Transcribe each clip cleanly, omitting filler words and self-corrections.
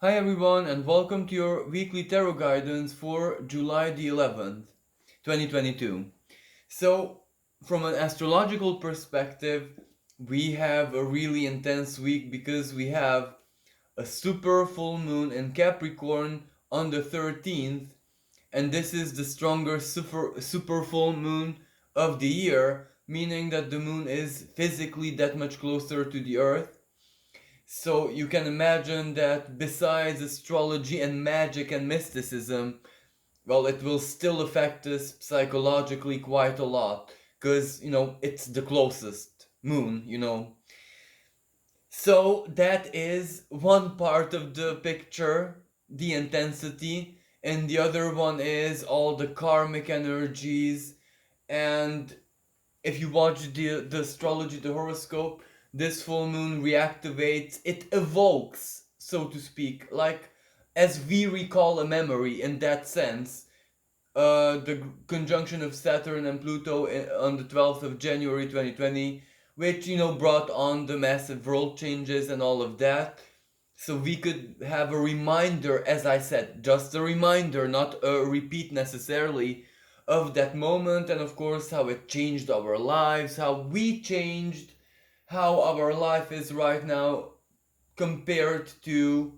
Hi everyone and welcome to your weekly tarot guidance for July the 11th, 2022. So, from an astrological perspective, we have a really intense week because we have a super full moon in Capricorn on the 13th, and this is the strongest super full moon of the year, meaning that the moon is physically that much closer to the earth. So you can imagine that besides astrology and magic and mysticism, well, it will still affect us psychologically quite a lot. Because, it's the closest moon. So that is one part of the picture, the intensity. And the other one is all the karmic energies. And if you watch the astrology, the horoscope, this full moon reactivates, it evokes, so to speak, like as we recall a memory in that sense. The conjunction of Saturn and Pluto on the 12th of January 2020, which brought on the massive world changes and all of that. So we could have a reminder, as I said, just a reminder, not a repeat necessarily, of that moment, and of course how it changed our lives, how we changed, how our life is right now compared to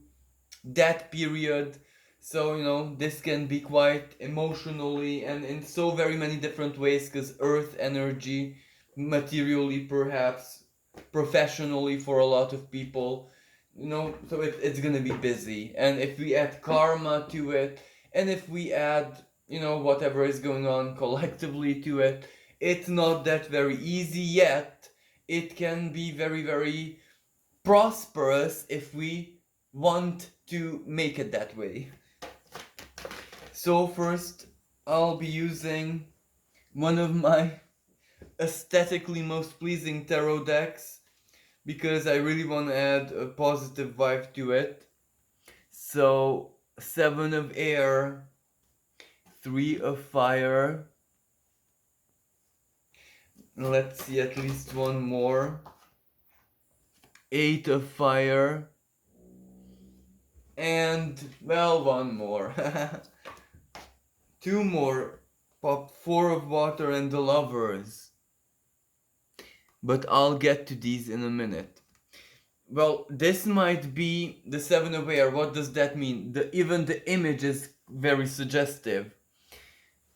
that period. So, this can be quite emotionally and in so very many different ways because earth energy, materially perhaps, professionally for a lot of people, so it's gonna be busy. And if we add karma to it, and if we add, whatever is going on collectively to it, it's not that very easy yet. It can be very, very prosperous if we want to make it that way. So first, I'll be using one of my aesthetically most pleasing tarot decks because I really want to add a positive vibe to it. So, 7 of air, 3 of fire. Let's see at least one more. 8 of fire. And, well, one more. Two more. Pop 4 of water and the lovers. But I'll get to these in a minute. Well, this might be the 7 of air. What does that mean? Even the image is very suggestive.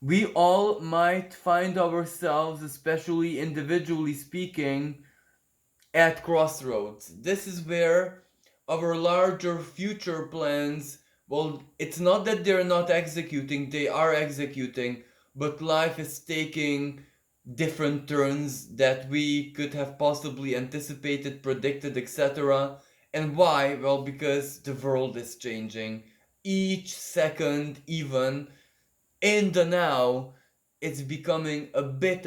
We all might find ourselves, especially individually speaking, at crossroads. This is where our larger future plans, well, it's not that they're not executing, they are executing, but life is taking different turns that we could have possibly anticipated, predicted, etc. And why? Well, because the world is changing. Each second, even in the now, it's becoming a bit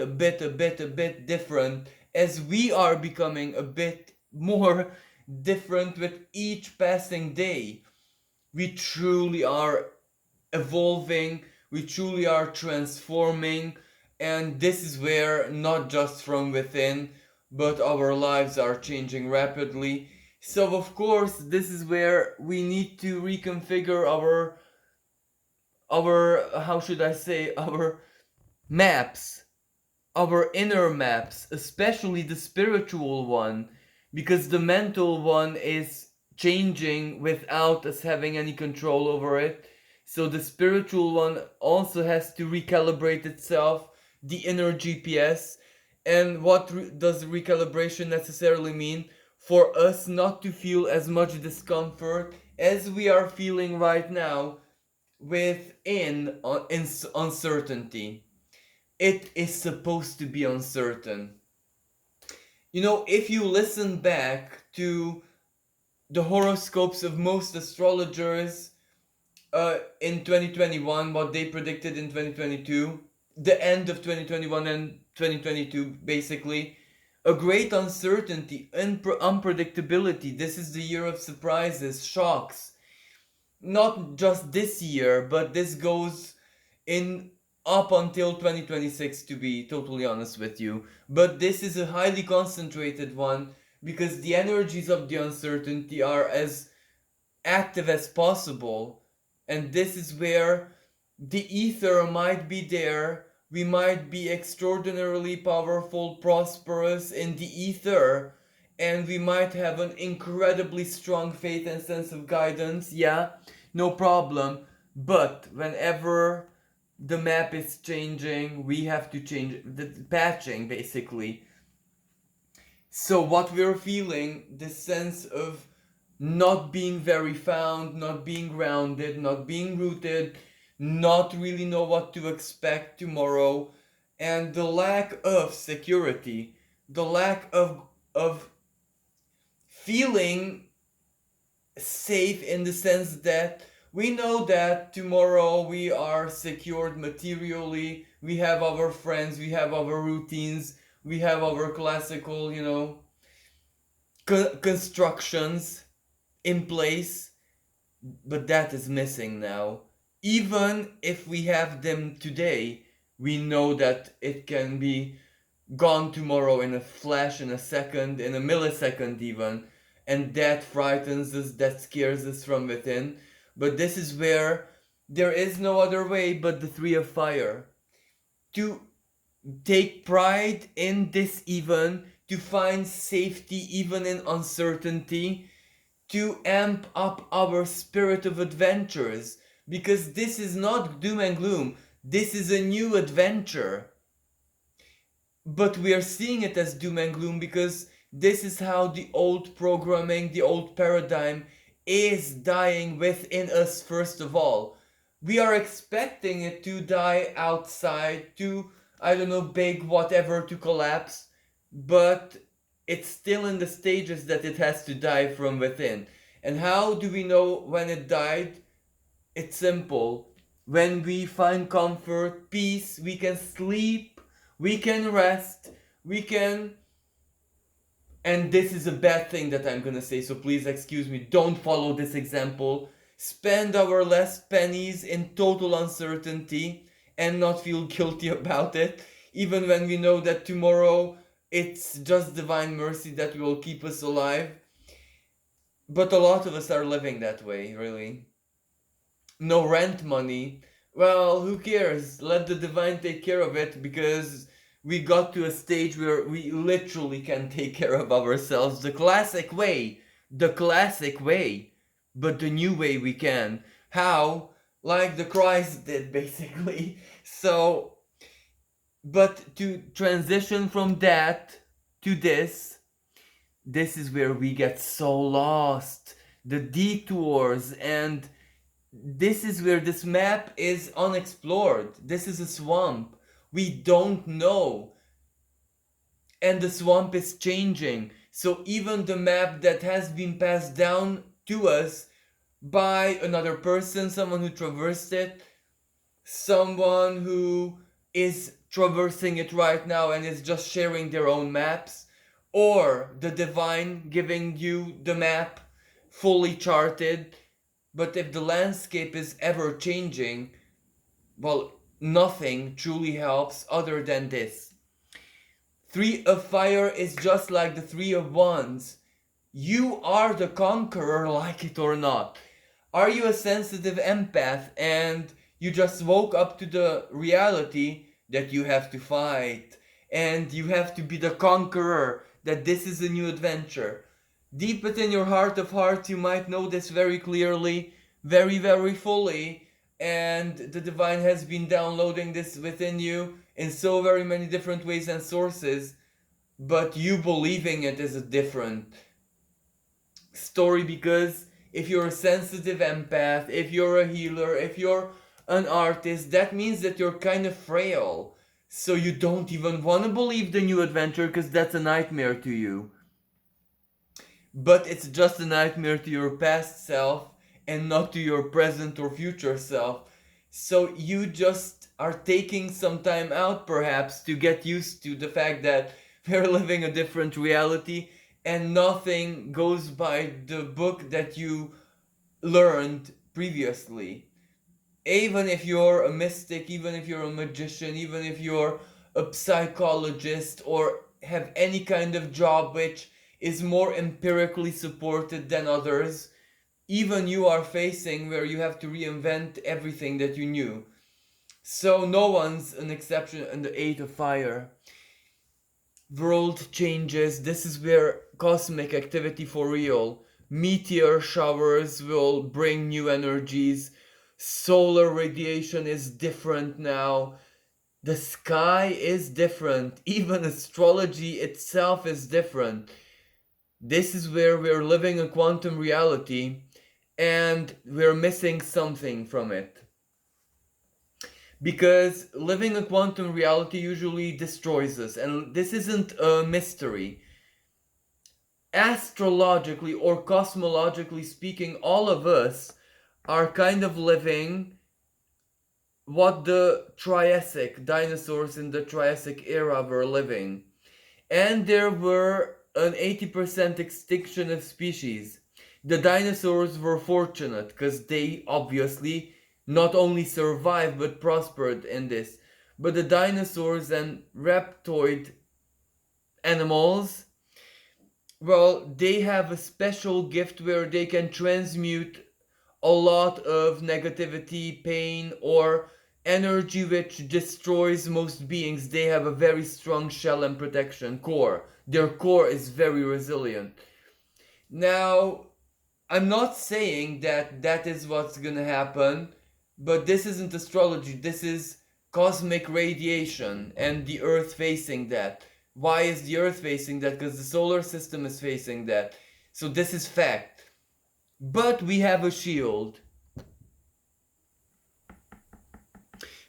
different as we are becoming a bit more different with each passing day. We truly are evolving, we truly are transforming, and this is where not just from within, but our lives are changing rapidly. So, of course, this is where we need to reconfigure our how should I say, our maps, our inner maps, especially the spiritual one, because the mental one is changing without us having any control over it. So the spiritual one also has to recalibrate itself, the inner GPS. And what does recalibration necessarily mean? For us not to feel as much discomfort as we are feeling right now within uncertainty. It is supposed to be uncertain. If you listen back to the horoscopes of most astrologers in 2021, what they predicted in 2022, the end of 2021 and 2022, basically, a great uncertainty, unpredictability. This is the year of surprises, shocks. Not just this year, but this goes in up until 2026, to be totally honest with you. But this is a highly concentrated one because the energies of the uncertainty are active as possible. And this is where the ether might be there. We might be extraordinarily powerful, prosperous in the ether, and we might have an incredibly strong faith and sense of guidance. Yeah, no problem. But whenever the map is changing, we have to change the patching basically. So what we're feeling, this sense of not being very found, not being grounded, not being rooted, not really know what to expect tomorrow, and the lack of security, the lack of feeling safe in the sense that we know that tomorrow we are secured materially, we have our friends, we have our routines, we have our classical, constructions in place, but that is missing now. Even if we have them today, we know that it can be gone tomorrow in a flash, in a second, in a millisecond even, and that frightens us, that scares us from within. But this is where there is no other way but the Three of Fire. To take pride in this even, to find safety even in uncertainty, to amp up our spirit of adventures, because this is not doom and gloom, this is a new adventure. But we are seeing it as doom and gloom because this is how the old programming, the old paradigm is dying within us first of all. We are expecting it to die outside, to, I don't know, big whatever, to collapse, but it's still in the stages that it has to die from within. And how do we know when it died? It's simple. When we find comfort, peace, we can sleep, we can rest, we can... And this is a bad thing that I'm gonna say, so please excuse me, don't follow this example. Spend our last pennies in total uncertainty and not feel guilty about it, even when we know that tomorrow it's just divine mercy that will keep us alive. But a lot of us are living that way, really. No rent money. Well, who cares? Let the divine take care of it, because we got to a stage where we literally can take care of ourselves the classic way. The classic way. But the new way we can. How? Like the Christ did, basically. So, but to transition from that to this is where we get so lost. The detours, and this is where this map is unexplored. This is a swamp. We don't know. And the swamp is changing. So even the map that has been passed down to us by another person, someone who traversed it, someone who is traversing it right now and is just sharing their own maps, or the divine giving you the map fully charted. But if the landscape is ever changing, well, nothing truly helps other than this. Three of Fire is just like the Three of Wands. You are the conqueror, like it or not. Are you a sensitive empath and you just woke up to the reality that you have to fight and you have to be the conqueror, that this is a new adventure? Deep within your heart of hearts, you might know this very clearly, very, very fully, and the divine has been downloading this within you in so very many different ways and sources, but you believing it is a different story, because if you're a sensitive empath, if you're a healer, if you're an artist, that means that you're kind of frail. So you don't even want to believe the new adventure because that's a nightmare to you. But it's just a nightmare to your past self and not to your present or future self. So you just are taking some time out perhaps to get used to the fact that we're living a different reality and nothing goes by the book that you learned previously. Even if you're a mystic, even if you're a magician, even if you're a psychologist or have any kind of job which is more empirically supported than others, even you are facing, where you have to reinvent everything that you knew. So no one's an exception in the Eight of Fire. World changes. This is where cosmic activity for real. Meteor showers will bring new energies. Solar radiation is different now. The sky is different. Even astrology itself is different. This is where we're living a quantum reality and we're missing something from it. Because living a quantum reality usually destroys us, and this isn't a mystery. Astrologically or cosmologically speaking, all of us are kind of living what the Triassic dinosaurs in the Triassic era were living. And there were an 80% extinction of species. The dinosaurs were fortunate because they obviously not only survived but prospered in this. But the dinosaurs and reptoid animals, well, they have a special gift where they can transmute a lot of negativity, pain, or energy which destroys most beings. They have a very strong shell and protection core. Their core is very resilient. Now, I'm not saying that that is what's gonna happen, but this isn't astrology. This is cosmic radiation and the Earth facing that. Why is the Earth facing that? Because the solar system is facing that. So this is fact. But we have a shield.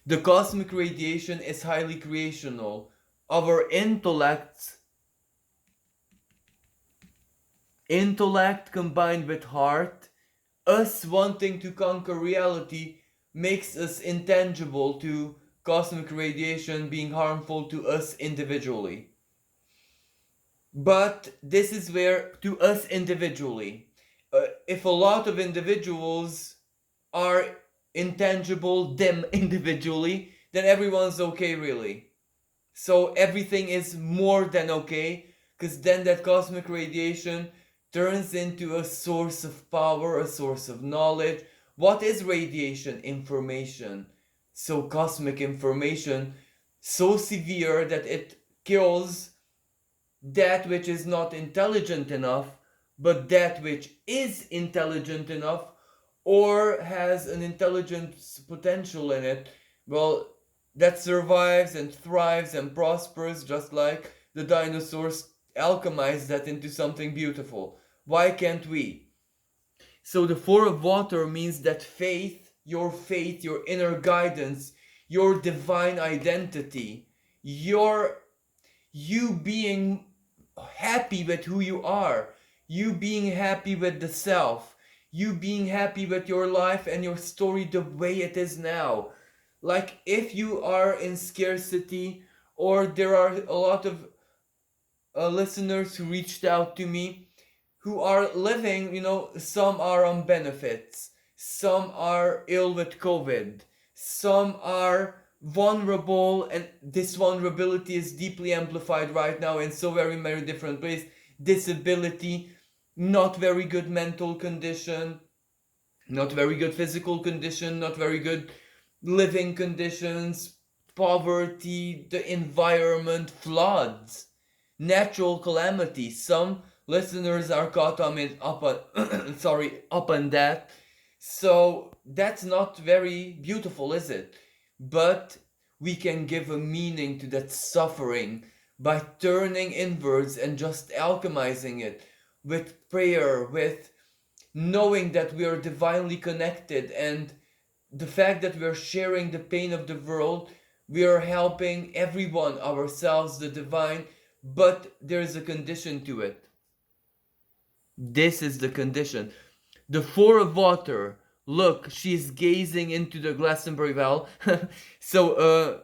The cosmic radiation is highly creational. Our intellect combined with heart, us wanting to conquer reality, makes us intangible to cosmic radiation being harmful to us individually. But this is where, to us individually, if a lot of individuals are intangible, them individually, then everyone's okay, really. So everything is more than okay, because then that cosmic radiation turns into a source of power, a source of knowledge. What is radiation? Information. So cosmic information, so severe that it kills that which is not intelligent enough, but that which is intelligent enough or has an intelligence potential in it, well, that survives and thrives and prospers, just like the dinosaurs alchemized that into something beautiful. Why can't we? So the Four of Water means that faith, your inner guidance, your divine identity, you being happy with who you are, you being happy with the self, you being happy with your life and your story the way it is now. Like if you are in scarcity, or there are a lot of listeners who reached out to me who are living, some are on benefits, some are ill with COVID, some are vulnerable, and this vulnerability is deeply amplified right now in so very many different ways. Disability, not very good mental condition, not very good physical condition, not very good living conditions, poverty, the environment, floods, natural calamities. Some listeners are caught up on that. So that's not very beautiful, is it? But we can give a meaning to that suffering by turning inwards and just alchemizing it with prayer, with knowing that we are divinely connected, and the fact that we are sharing the pain of the world, we are helping everyone, ourselves, the divine, but there is a condition to it. This is the condition. The Four of Water, look, she's gazing into the Glastonbury well. So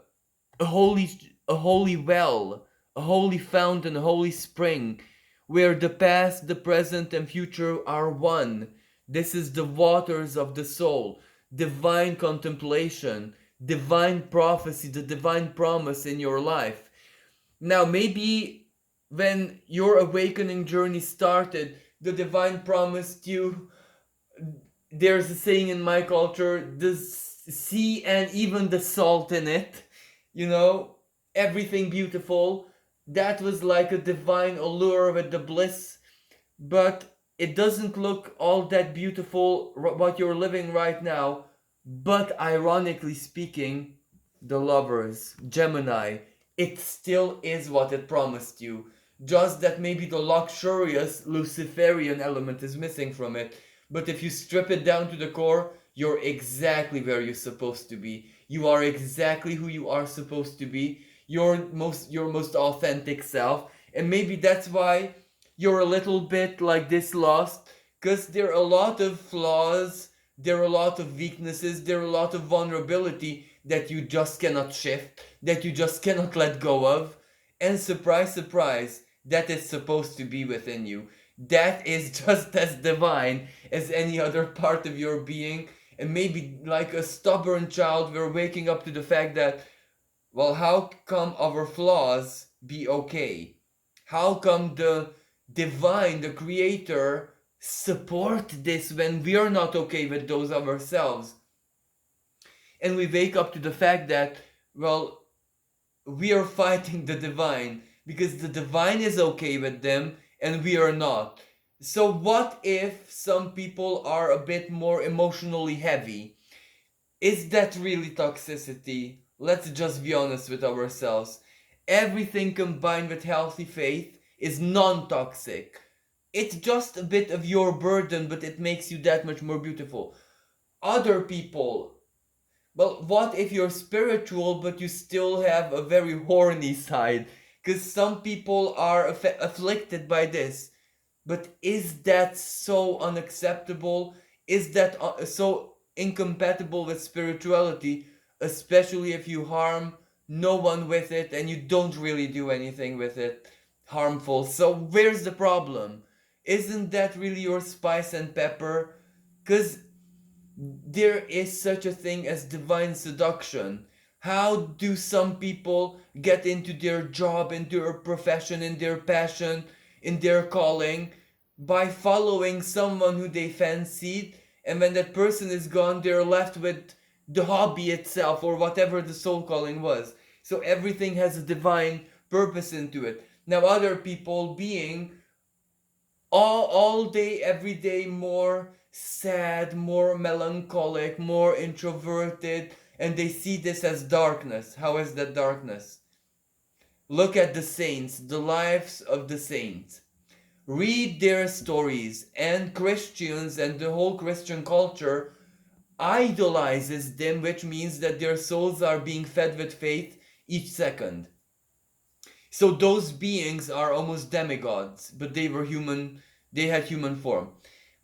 a holy well, a holy fountain, a holy spring, where the past, the present, and future are one. This is the waters of the soul, divine contemplation, divine prophecy, the divine promise in your life. Now, maybe when your awakening journey started, the divine promised you there's a saying in my culture, the sea and even the salt in it, you know, everything beautiful. That was like a divine allure with the bliss, but it doesn't look all that beautiful what you're living right now. But ironically speaking, the lovers, Gemini, it still is what it promised you. Just that maybe the luxurious Luciferian element is missing from it. But if you strip it down to the core, you're exactly where you're supposed to be. You are exactly who you are supposed to be. Your most authentic self. And maybe that's why you're a little bit like this lost, because there are a lot of flaws, there are a lot of weaknesses, there are a lot of vulnerability that you just cannot shift, that you just cannot let go of. And surprise, surprise, that is supposed to be within you. That is just as divine as any other part of your being. And maybe like a stubborn child, we're waking up to the fact that, well, how come our flaws be okay? How come the divine, the creator, support this when we are not okay with those of ourselves? And we wake up to the fact that, well, we are fighting the divine because the divine is okay with them and we are not. So what if some people are a bit more emotionally heavy? Is that really toxicity? Let's just be honest with ourselves. Everything combined with healthy faith is non-toxic. It's just a bit of your burden, but it makes you that much more beautiful. Other people, well, what if you're spiritual but you still have a very horny side? Because some people are afflicted by this. But is that so unacceptable? Is that so incompatible with spirituality? Especially if you harm no one with it and you don't really do anything with it harmful. So where's the problem? Isn't that really your spice and pepper? Because there is such a thing as divine seduction. How do some people get into their job, into their profession, in their passion, in their calling? By following someone who they fancied, and when that person is gone, they're left with the hobby itself or whatever the soul calling was. So everything has a divine purpose into it. Now, other people being all day, every day more sad, more melancholic, more introverted, and they see this as darkness. How is that darkness? Look at the saints, the lives of the saints. Read their stories, and Christians and the whole Christian culture idolizes them, which means that their souls are being fed with faith each second. So those beings are almost demigods, but they were human, they had human form.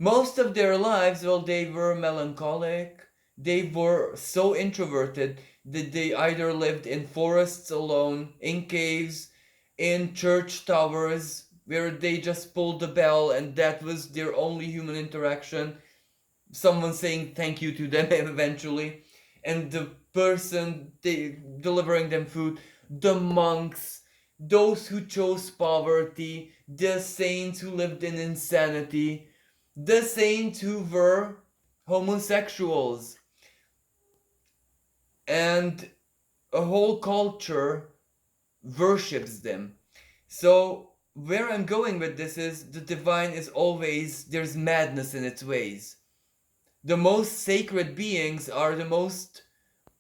Most of their lives, well, they were melancholic, they were so introverted that they either lived in forests alone, in caves, in church towers, where they just pulled the bell and that was their only human interaction. Someone saying thank you to them eventually, and the person delivering them food, the monks, those who chose poverty, the saints who lived in insanity, the saints who were homosexuals, and a whole culture worships them. So where I'm going with this is the divine is always, there's madness in its ways. The most sacred beings are the most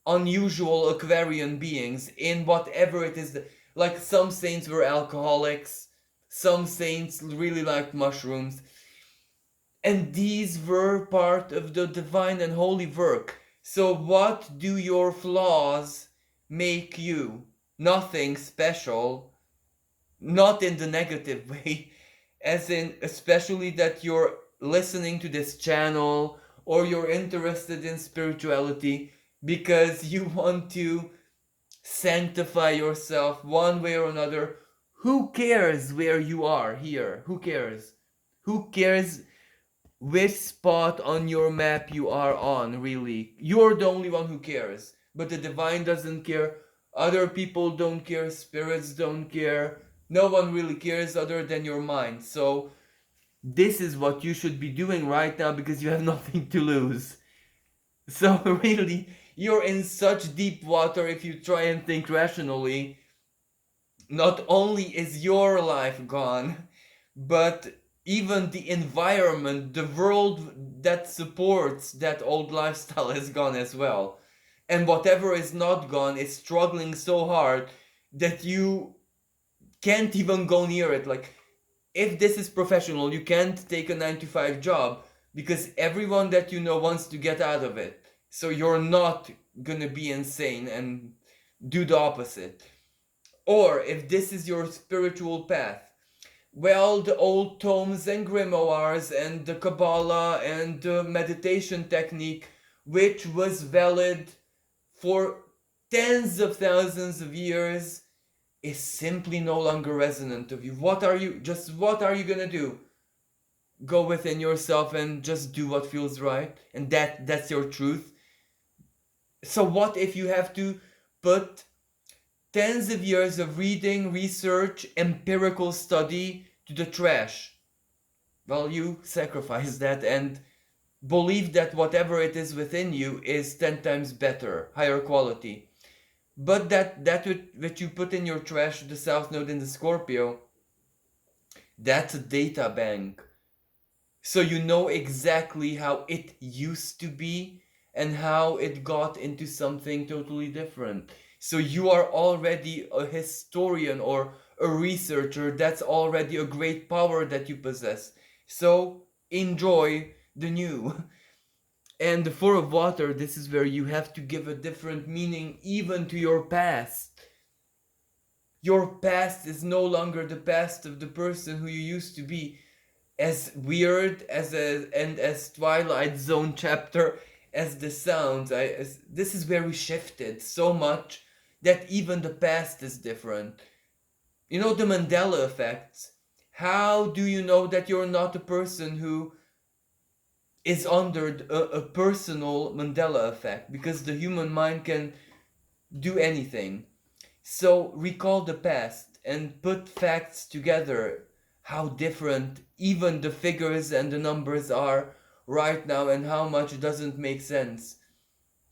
unusual Aquarian beings in whatever it is. Like some saints were alcoholics, some saints really liked mushrooms, and these were part of the divine and holy work. So what do your flaws make you? Nothing special, not in the negative way, as in especially that you're listening to this channel or you're interested in spirituality because you want to sanctify yourself one way or another. Who cares where you are here? Who cares? Who cares which spot on your map you are on, really? You're the only one who cares. But the divine doesn't care. Other people don't care. Spirits don't care. No one really cares other than your mind. So This is what you should be doing right now because you have nothing to lose. So really, you're in such deep water if you try and think rationally. Not only is your life gone, but even the environment, the world that supports that old lifestyle is gone as well. And whatever is not gone is struggling so hard that you can't even go near it. Like, if this is professional, you can't take a 9 to 5 job because everyone that you know wants to get out of it. So you're not gonna be insane and do the opposite. Or if this is your spiritual path, well, the old tomes and grimoires and the Kabbalah and the meditation technique, which was valid for tens of thousands of years, is simply no longer resonant of you. What are you gonna do? Go within yourself and just do what feels right, and that's your truth. So what if you have to put tens of years of reading, research, empirical study to the trash? Well, you sacrifice that and believe that whatever it is within you is 10 times better, higher quality. But that which you put in your trash, the South Node in the Scorpio, that's a data bank. So you know exactly how it used to be and how it got into something totally different. So you are already a historian or a researcher. That's already a great power that you possess. So enjoy the new. And the Four of Water, this is where you have to give a different meaning even to your past. Your past is no longer the past of the person who you used to be. As weird as Twilight Zone chapter as this sounds, this is where we shifted so much that even the past is different. You know, the Mandela effect. How do you know that you're not a person who is under a personal Mandela effect? Because the human mind can do anything. So recall the past and put facts together, how different even the figures and the numbers are right now, and how much doesn't make sense.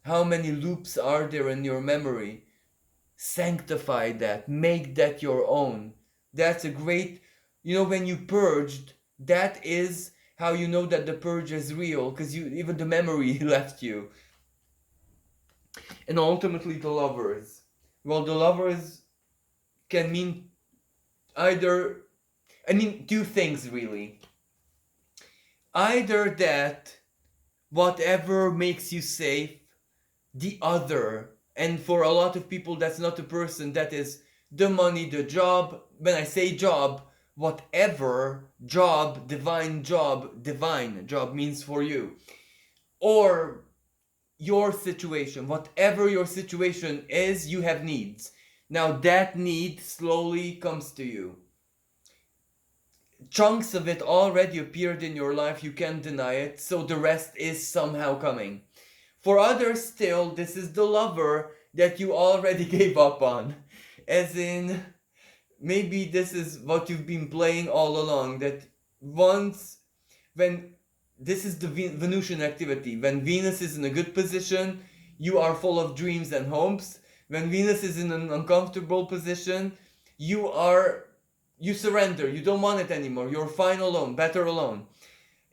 How many loops are there in your memory? Sanctify that, make that your own. That's a great, when you purged, that is how you know that the purge is real, because even the memory left you. And ultimately, the lovers. Well, the lovers can mean two things really. Either that whatever makes you safe, the other, and for a lot of people that's not a person, that is the money, the job. When I say job, whatever job, divine job means for you. Or your situation, whatever your situation is, you have needs. Now that need slowly comes to you. Chunks of it already appeared in your life, you can't deny it, so the rest is somehow coming. For others still, this is the lover that you already gave up on. As in, maybe this is what you've been playing all along, that once, when this is the Venusian activity, when Venus is in a good position, you are full of dreams and hopes. When Venus is in an uncomfortable position, you surrender, you don't want it anymore, you're fine alone, better alone.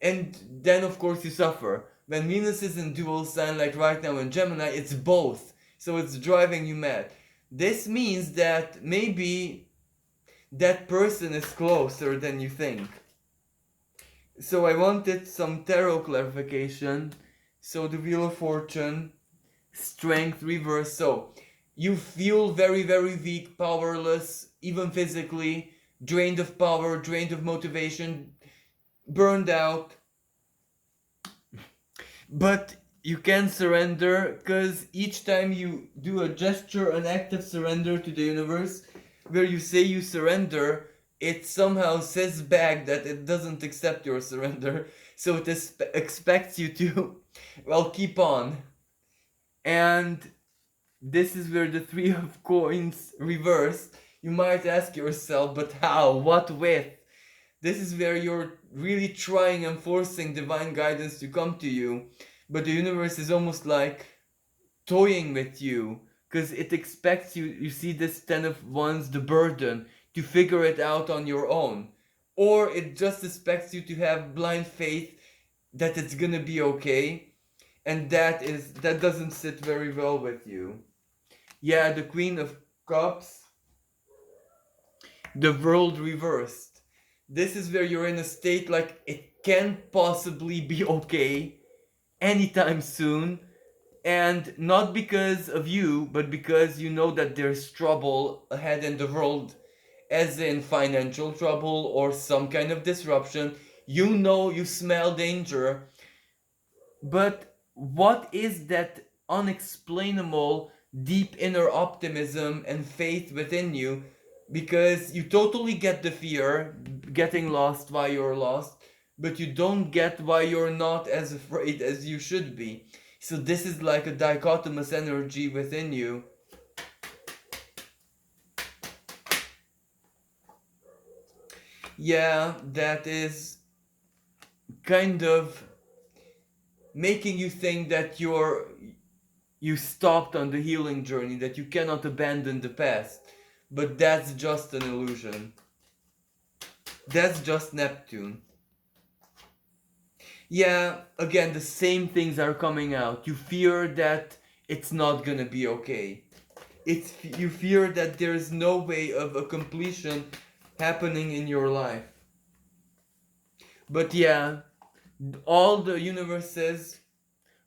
And then of course you suffer. When Venus is in dual sign, like right now in Gemini, it's both. So it's driving you mad. This means that maybe that person is closer than you think. So I wanted some tarot clarification. So the Wheel of Fortune, Strength, Reverse. So you feel very, very weak, powerless, even physically, drained of power, drained of motivation, burned out. But you can surrender, because each time you do a gesture, an act of surrender to the universe, where you say you surrender, it somehow says back that it doesn't accept your surrender. So it expects you to, well, keep on. And this is where the Three of Coins reverse. You might ask yourself, but how? What with? This is where you're really trying and forcing divine guidance to come to you, but the universe is almost like toying with you because it expects you. You see, this 10 of Wands, the burden to figure it out on your own, or it just expects you to have blind faith that it's gonna be okay, and that doesn't sit very well with you. Yeah, the Queen of Cups, the world reversed. This is where you're in a state like it can't possibly be okay anytime soon, and not because of you, but because you know that there's trouble ahead in the world, as in financial trouble or some kind of disruption. You know, you smell danger, but what is that unexplainable deep inner optimism and faith within you? Because you totally get the fear getting lost, why you're lost, but you don't get why you're not as afraid as you should be. So this is like a dichotomous energy within you. Yeah, that is kind of making you think that you stopped on the healing journey, that you cannot abandon the past. But that's just an illusion. That's just Neptune. Yeah, again, the same things are coming out. You fear that it's not gonna be okay. You fear that there's no way of a completion happening in your life. But yeah, all the universe says,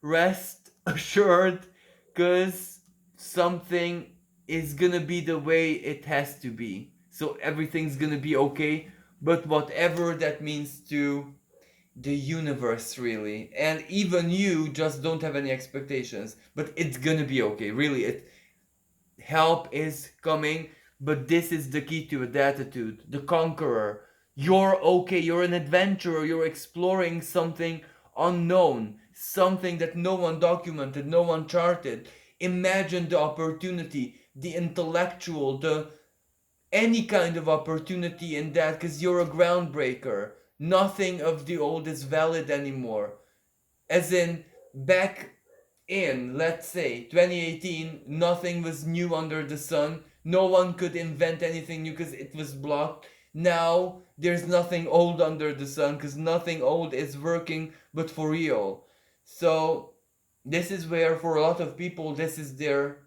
rest assured, because something is gonna be the way it has to be. So everything's gonna be okay, but whatever that means to the universe, really. And even you just don't have any expectations, but it's gonna be okay, really. Help is coming, but this is the key to it, the attitude, the conqueror. You're okay, you're an adventurer, you're exploring something unknown, something that no one documented, no one charted. Imagine the opportunity, the intellectual, the any kind of opportunity in that, because you're a groundbreaker. Nothing of the old is valid anymore. As in, back in, let's say, 2018, nothing was new under the sun. No one could invent anything new because it was blocked. Now, there's nothing old under the sun because nothing old is working but for real. So, this is where, for a lot of people, this is their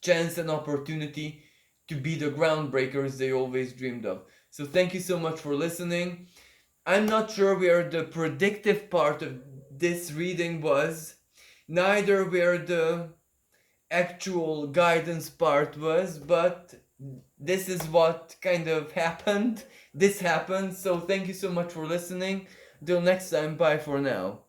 chance and opportunity to be the groundbreakers they always dreamed of. So, thank you so much for listening. I'm not sure where the predictive part of this reading was, neither where the actual guidance part was, but this is what kind of happened. This happened, so thank you so much for listening. Till next time, bye for now.